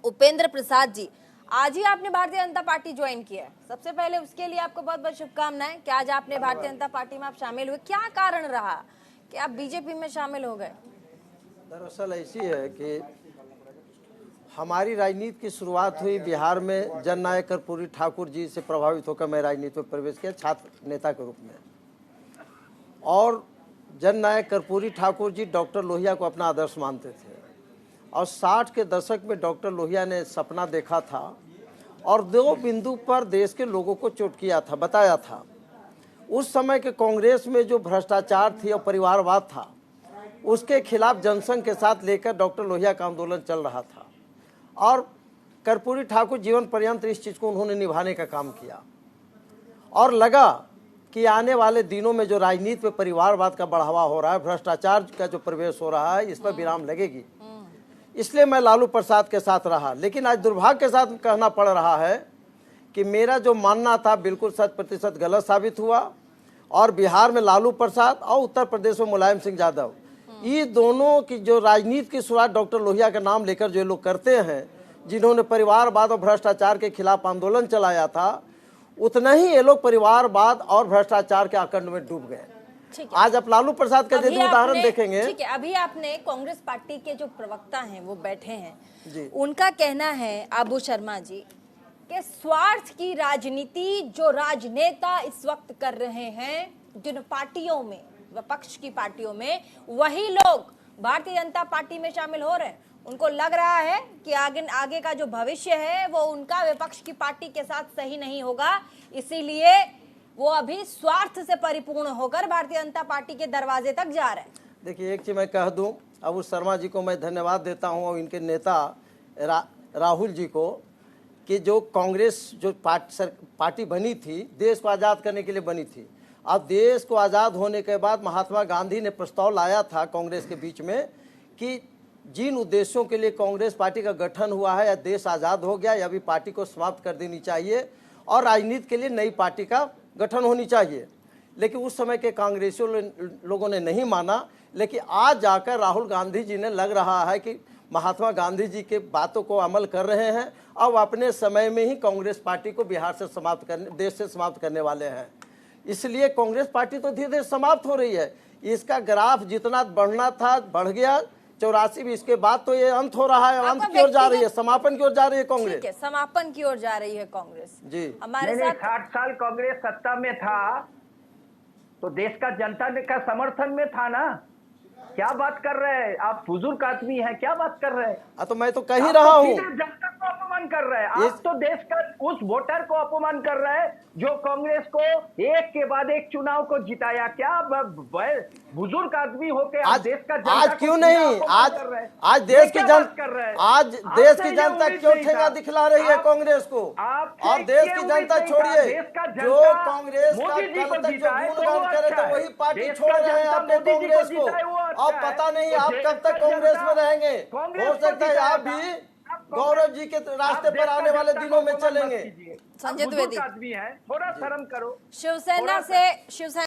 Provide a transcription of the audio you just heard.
उपेंद्र प्रसाद जी, आज ही आपने Bharatiya Janata party join किया है। सबसे पहले उसके लिए आपको बहुत बहुत शुभकामनाएं कि आज आपने भारतीय जनता पार्टी में आप शामिल हुए। क्या कारण रहा कि आप बीजेपी में शामिल हो गए? दरअसल ऐसी है कि हमारी राजनीति की शुरुआत हुई बिहार में जननायक कर्पूरी ठाकुर जी से प्रभावित होकर मैं राजनीति में प्रवेश किया छात्र नेता के रूप में। और जननायक कर्पूरी ठाकुर जी डॉक्टर लोहिया को अपना आदर्श मानते थे और 60 के दशक में डॉक्टर लोहिया ने सपना देखा था और 2 बिंदु पर देश के लोगों को चोट किया था, बताया था। उस समय के कांग्रेस में जो भ्रष्टाचार थी और परिवारवाद था, उसके खिलाफ जनसंघ के साथ लेकर डॉक्टर लोहिया का आंदोलन चल रहा था और कर्पूरी ठाकुर जीवन पर्यंत इस चीज़ को उन्होंने निभाने का काम किया। और लगा कि आने वाले दिनों में जो राजनीति में परिवारवाद का बढ़ावा हो रहा है, भ्रष्टाचार का जो प्रवेश हो रहा है, इस पर विराम लगेगी। इसलिए मैं लालू प्रसाद के साथ रहा। लेकिन आज दुर्भाग्य के साथ कहना पड़ रहा है कि मेरा जो मानना था बिल्कुल 100% गलत साबित हुआ और बिहार में लालू प्रसाद और उत्तर प्रदेश में मुलायम सिंह यादव, ये दोनों की जो राजनीति की शुरुआत डॉक्टर लोहिया का नाम लेकर जो लोग करते हैं, जिन्होंने परिवारवाद और भ्रष्टाचार के खिलाफ आंदोलन चलाया था, उतना ही ये लोग परिवारवाद और भ्रष्टाचार के आकंड में डूब गए। आज आप लालू प्रसाद का यदि उदाहरण देखेंगे, ठीक है, अभी आपने कांग्रेस पार्टी के जो प्रवक्ता हैं वो बैठे हैं, उनका कहना है आबू शर्मा जी कि स्वार्थ की राजनीति जो राजनेता इस वक्त कर रहे हैं जिन पार्टियों में, विपक्ष की पार्टियों में, वही लोग भारतीय जनता पार्टी में शामिल हो रहे हैं। उनको लग रहा है कि आगे का जो भविष्य है वो उनका विपक्ष की पार्टी के साथ सही नहीं होगा, इसीलिए वो अभी स्वार्थ से परिपूर्ण होकर भारतीय जनता पार्टी के दरवाजे तक जा रहे हैं। देखिए, एक चीज मैं कह दूं, अबू शर्मा जी को मैं धन्यवाद देता हूं और इनके नेता राहुल जी को, कि जो कांग्रेस जो पार्टी बनी थी देश को आज़ाद करने के लिए बनी थी। अब देश को आज़ाद होने के बाद महात्मा गांधी ने प्रस्ताव लाया था कांग्रेस के बीच में कि जिन उद्देश्यों के लिए कांग्रेस पार्टी का गठन हुआ है, या देश आज़ाद हो गया या भी पार्टी को समाप्त कर देनी चाहिए और राजनीति के लिए नई पार्टी का गठन होनी चाहिए। लेकिन उस समय के कांग्रेसियों लोगों ने नहीं माना। लेकिन आज जाकर राहुल गांधी जी ने लग रहा है कि महात्मा गांधी जी के बातों को अमल कर रहे हैं और अपने समय में ही कांग्रेस पार्टी को बिहार से समाप्त करने, देश से समाप्त करने वाले हैं। इसलिए कांग्रेस पार्टी तो धीरे धीरे समाप्त हो रही है। इसका ग्राफ जितना बढ़ना था बढ़ गया, 84 में, इसके बाद तो ये अंत हो रहा है, अंत की ओर जा रही है, समापन की ओर जा रही है कांग्रेस। ठीक है, समापन की ओर जा रही है कांग्रेस जी। हमारे साथ 60 साल कांग्रेस सत्ता में था तो देश का जनता का समर्थन में था ना। क्या बात कर रहे हैं आप? बुजुर्ग आदमी हैं, क्या बात कर रहे हैं? तो मैं तो कह ही रहा हूँ, जनता को अपमान कर रहे हैं आप। तो देश का उस वोटर को अपमान कर रहे हैं जो कांग्रेस को एक के बाद एक चुनाव को जिताया। क्या बुजुर्ग आदमी होके आज देश का जनता आज क्यों नहीं, आज देश की जनता क्यों ठेंगा दिखला रही है कांग्रेस को? और देश की जनता छोड़िए, जो कांग्रेस का कल तक जो गुणगान करे तो वही पार्टी छोड़ रहे हैं आप तो कांग्रेस को। अब पता नहीं आप कब तक कांग्रेस में रहेंगे। हो सकता है आप भी गौरव जी के रास्ते पर आने वाले दिनों में चलेंगे। संजय द्विवेदी आदमी है, थोड़ा शर्म करो। शिवसेना से